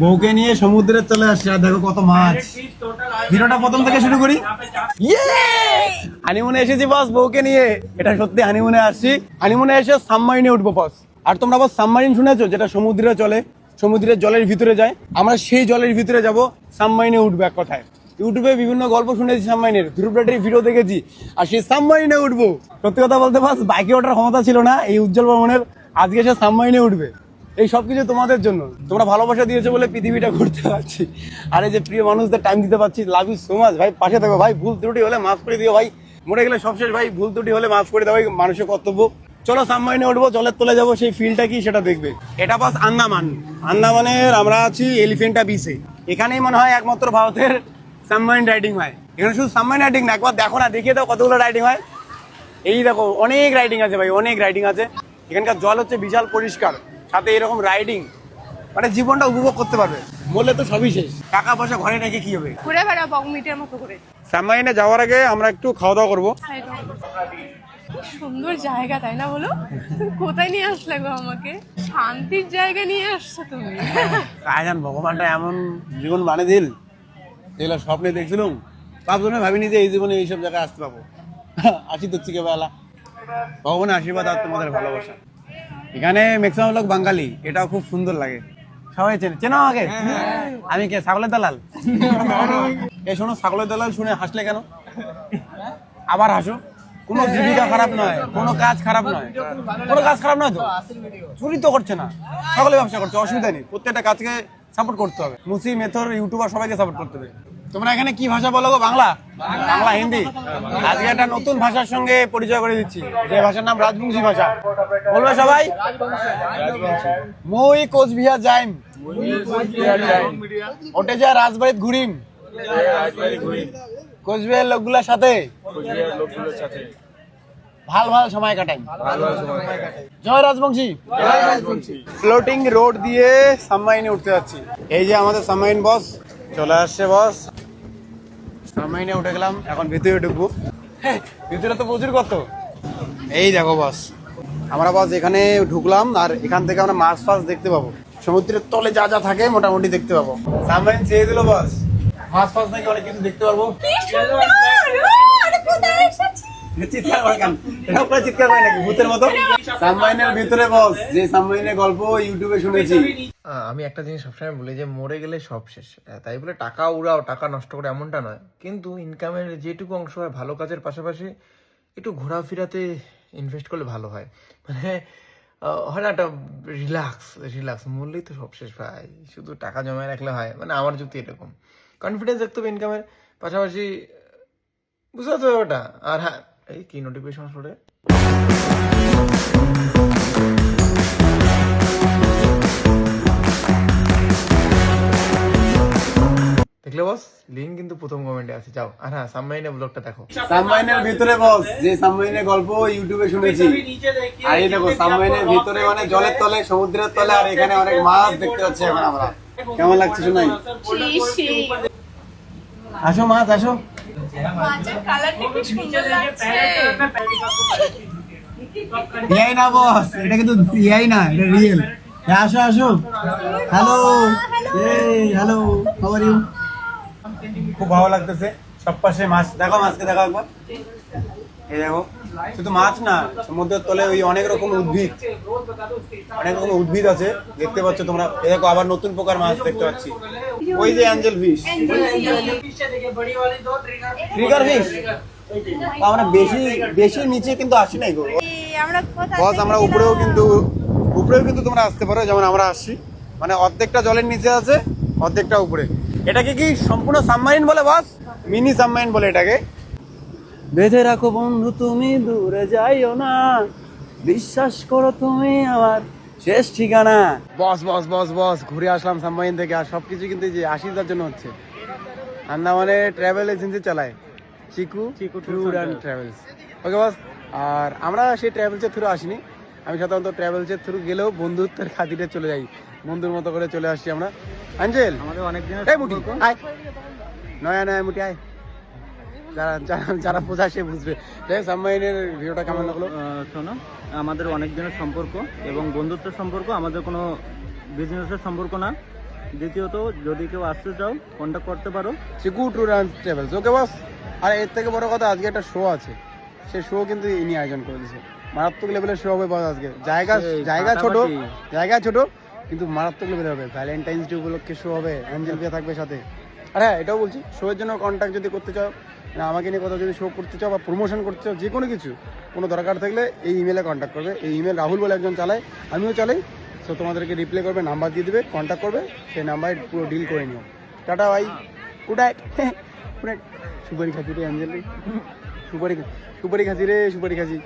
বউকে নিয়ে সমুদ্রে চলে আসছে আর দেখো কত মাছ। ভিডিওটা প্রথম থেকে শুরু করি। হানিমুনে এসেছি বস বউকে নিয়ে, এটা সত্যি হানিমুনে আসছি। হানিমুনে এসে সাবমারিনে উঠবো বস। আর তোমরা বস সাবমারিন শুনেছো, যেটা সমুদ্রে চলে, সমুদ্রের জলের ভিতরে যায়, আমরা সেই জলের ভিতরে যাব, সাবমারিনে উঠবো। এক কথায় ইউটিউবে বিভিন্ন গল্প শুনেছি সাবমারিনের, ধ্রুব রাটের ভিডিও দেখেছি, আর সেই সাবমারিনে উঠবো। সত্যি কথা বলতে বস বাইকে ওঠার ক্ষমতা ছিল না এই উজ্জ্বল বর্মনের, আজকে সে সাবমারিনে উঠবে। এই সবকিছু তোমাদের জন্য, তোমরা ভালোবাসা দিয়েছো বলে পৃথিবীটা ঘুরতে পারছি। আর এই যে প্রিয় মানুষদের টাইম দিতে পারছি, লাভ ইউ সো মাচ ভাই। পাশে থাকো ভাই, ভুল ত্রুটি হলে মাফ করে দিও ভাই, মরে গেলে সব শেষ ভাই, ভুল ত্রুটি হলে মাফ করে দাও ভাই, মানুষের কর্তব্য। চলো সাবমারিনে উঠবো, জলের তলে যাবো, সেই ফিলটা কি সেটা দেখবে। এটা বাস আন্দামান, আন্দামানের আমরা আছি এলিফেন্টা বিচে। এখানেই মনে হয় একমাত্র ভারতের সাবমারিন রাইডিং হয়। এখানে শুধু সাবমারিন রাইডিং না, একবার দেখো না, দেখিয়ে দাও কতগুলো রাইডিং হয়। এই দেখো অনেক রাইডিং আছে ভাই, অনেক রাইডিং আছে। এখানকার জল হচ্ছে বিশাল পরিষ্কার, সাথে এরকম রাইডিং, মানে জীবনটা উপভোগ করতে পারবে। বললে তো সবই শেষ, টাকা পয়সা ঘরে রেখে কি হবে। ঘুরে বেড়াবো মিটের মতো করে। সাবমারিনে যাওয়ার আগে আমরা একটু খাওয়া দাওয়া করবো। কি সুন্দর জায়গা তাই না বলো? তুমি কোথায় নিয়ে আসলে গো আমাকে? শান্তির জায়গা নিয়ে আসছো তুমি। কাজ জান ভগবানটা এমন জীবন বানিয়ে দিল, যেগুলো স্বপ্নে দেখছিলাম, ভাবছিলাম, ভাবিনি যে এই জীবনে এইসব জায়গায় আসতে পাবো। আসি তো চিকে বেলা, ভগবানের আশীর্বাদ আর তোমাদের ভালোবাসা। এখানে ম্যাক্সিমাম লোক বাঙালি, এটাও খুব সুন্দর লাগে। সবাই চেনো আমাকে? আমি কে, ছাগলের দালাল? এই শোনো, ছাগলের দালাল শুনে হাসলে কেন? আবার হাসো। কোনো জীবিকা খারাপ নয়, কোনো কাজ খারাপ নয়, কোনো কাজ খারাপ নয় তো, চুরি তো করছে না, সকলে ব্যবসা করছে, অসুবিধা নেই। প্রত্যেকটা কাজকে সাপোর্ট করতে হবে। মুসি, মেথর, ইউটিউবার সবাইকে সাপোর্ট করতে হবে। তোমরা এখানে কি ভাষা বলো গো? বাংলা, বাংলা, হিন্দি? আজকে একটা নতুন ভাষার সঙ্গে পরিচয় করে দিচ্ছি, যে ভাষার নাম রাজবংশী ভাষা। বলবে সবাই? মই কোচবিহার যাইম, ওটে যা রাজবাড়িত ঘুরিম, কোচবিহার লোকগুলোর সাথে ভাল ভাল সময় কাটাই। জয় রাজবংশী। ফ্লোটিং রোড দিয়ে সাবমারিনে উঠতে যাচ্ছি। এই যে আমাদের সাবমারিন বস চলে আসছে। বস সাবমারিনে উঠে গেলাম, এখন ভিতরে ঢুকবো। ভিতরে তো প্রচুর কত, এই দেখো বস আমরা বস এখানে ঢুকলাম, আর এখান থেকে আমরা মাছ ফাছ দেখতে পাবো, সমুদ্রের তলে যা যা থাকে মোটামুটি দেখতে পাবো। সাবমারিন চেয়ে দিল বস, মাছ ফাছ থেকে অনেক কিছু দেখতে পারবো। চিৎকার করে কেন? এটা পুরো চিৎকার করে নাকি ভূতের মতো? সাবমারিনের ভিতরে বস, যে সাবমারিনের গল্প ইউটিউবে শুনেছি। আমি একটা জিনিস সবসময় বলি যে মরে গেলে সব শেষ, তাই বলে টাকা উড়াও, টাকা নষ্ট করে এমনটা নয়, কিন্তু ইনকামের যেটুকু অংশ হয় ভালো কাজের পাশাপাশি একটু ঘোরাফেরাতে ইনভেস্ট করলে ভালো হয়। মানে হয় না, একটা রিল্যাক্স মরলেই তো সব শেষ ভাই, শুধু টাকা জমায় রাখলে হয়? মানে আমার যুক্তি এরকম। কনফিডেন্স দেখতে হবে ইনকামের পাশাপাশি, বুঝতে পারছো ওটা। আর হ্যাঁ, এই কি নোটিফিকেশন আসলে, দেখলে বস লিঙ্ক কিন্তু প্রথম কমেন্টে আছে, যাও। আর হ্যাঁ, সাবমারিনের ব্লগটা দেখো। সাবমারিনের ভিতরে বস, যে সাবমারিনের গল্প ইউটিউবে শুনেছি, আর এই দেখো সাবমারিনের ভিতরে, মানে জলের তলে, সমুদ্রের তলে, আর এখানে অনেক মাছ দেখতে পাচ্ছি এখন আমরা। কেমন লাগছে শোনাই? আসো মাছ, আসো। মাছের কালারটা কি সুন্দর লাগছে। এআই না বস, এটা কিন্তু এআই না, এটা রিয়েল। আসো আসো। হ্যালো, এই হ্যালো, হাউ আর ইউ? খুব ভালো লাগতেছে, সব পাশে মাছ। দেখো মাছকে দেখো একবার, এই দেখো। শুধু মাছ না, সমুদ্রের তলে ওই অনেক রকম উদ্ভিদ, অনেক রকম উদ্ভিদ আছে দেখতে পাচ্ছ তোমরা। এই দেখো আবার নতুন প্রকার মাছ দেখতে পাচ্ছি, ওই যে অ্যাঞ্জেল ফিশ, ট্রিগার ফিশ। আমরা বেশি বেশি নিচে কিন্তু আসি নাই গো বস, আমরা উপরেও কিন্তু তোমরা আসতে পারো, যেমন আমরা আসছি। মানে অর্ধেকটা জলের নিচে আছে, অর্ধেকটা উপরে। এটাকে কি সম্পূর্ণ সাবমারিন বলে বস? মিনি সাবমারিন বলে এটাকে। বেঁধে রাখো বন্ধু তুমি দূরে যাইও না, বিশ্বাস করো তুমি আমার শেষ ঠিকানা। বস বস বস বস ঘুরে আসলাম সাবমারিন থেকে, আর সবকিছু কিন্তু যে আশীর্বাদের জন্য হচ্ছে। আন্দামানে ট্রাভেল এজেন্সি চালায় চিকু ট্যুর অ্যান্ড ট্রাভেলস। ওকে বস, আর আমরা সেই ট্রাভেলসের থ্রু আসিনি। আমি সাধারণত ট্রাভেলসের থ্রু গেলেও বন্ধুত্বের খাতিরে চলে যাই, বন্ধুর মতো করে চলে আসছি আমরা। আঞ্জেল আমাদের অনেক দিন নয়া মুটি আয়, যারা বোঝা সে বুঝবে। সাবমারিনের ভিডিওটা কেমন লাগলো? শোনো, আমাদের অনেক দিনের সম্পর্ক এবং বন্ধুত্বের সম্পর্ক, আমাদের কোনো বিজনেসের সম্পর্ক না। দ্বিতীয়ত যদি কেউ আসতে চাও কন্ট্যাক্ট করতে পারো চিকু ট্যুর অ্যান্ড ট্রাভেলস। ওকে বস। আর এর থেকে বড় কথা, আজকে একটা শো আছে, সেই শো কিন্তু ইনি আয়োজন করে দিয়েছে। মারাত্মক লেভেলের শো হবে বস আজকে। জায়গা সেই জায়গা ছোট, ফাটাফাটি। জায়গা ছোট কিন্তু মারাত্মক লেভেলের হবে। ভ্যালেন্টাইন্স ডে উপলক্ষে শো হবে, অ্যাঞ্জেল বিয়া থাকবে সাথে। আর হ্যাঁ, এটাও বলছি, শো এর জন্য কন্ট্যাক্ট যদি করতে চাও, না আমাকে নিয়ে কথা যদি শো করতে চাও বা প্রমোশন করতে চাও, যে কোনো কিছু কোনো দরকার থাকলে এই ইমেলে কন্ট্যাক্ট করবে। এই ইমেল রাহুল বলে একজন চালায়, আমিও চালাই। সো তোমাদেরকে রিপ্লাই করবে, নাম্বার দিয়ে দেবে, কন্ট্যাক্ট করবে, সেই নাম্বারে পুরো ডিল করে নিও। টাটা ভাই, গুড নাইট। Good night. সুপারি খাচ্ছি রে অ্যাঞ্জেল রে, সুপারি সুপারি খাচ্ছি রে, সুপারি খাচ্ছি।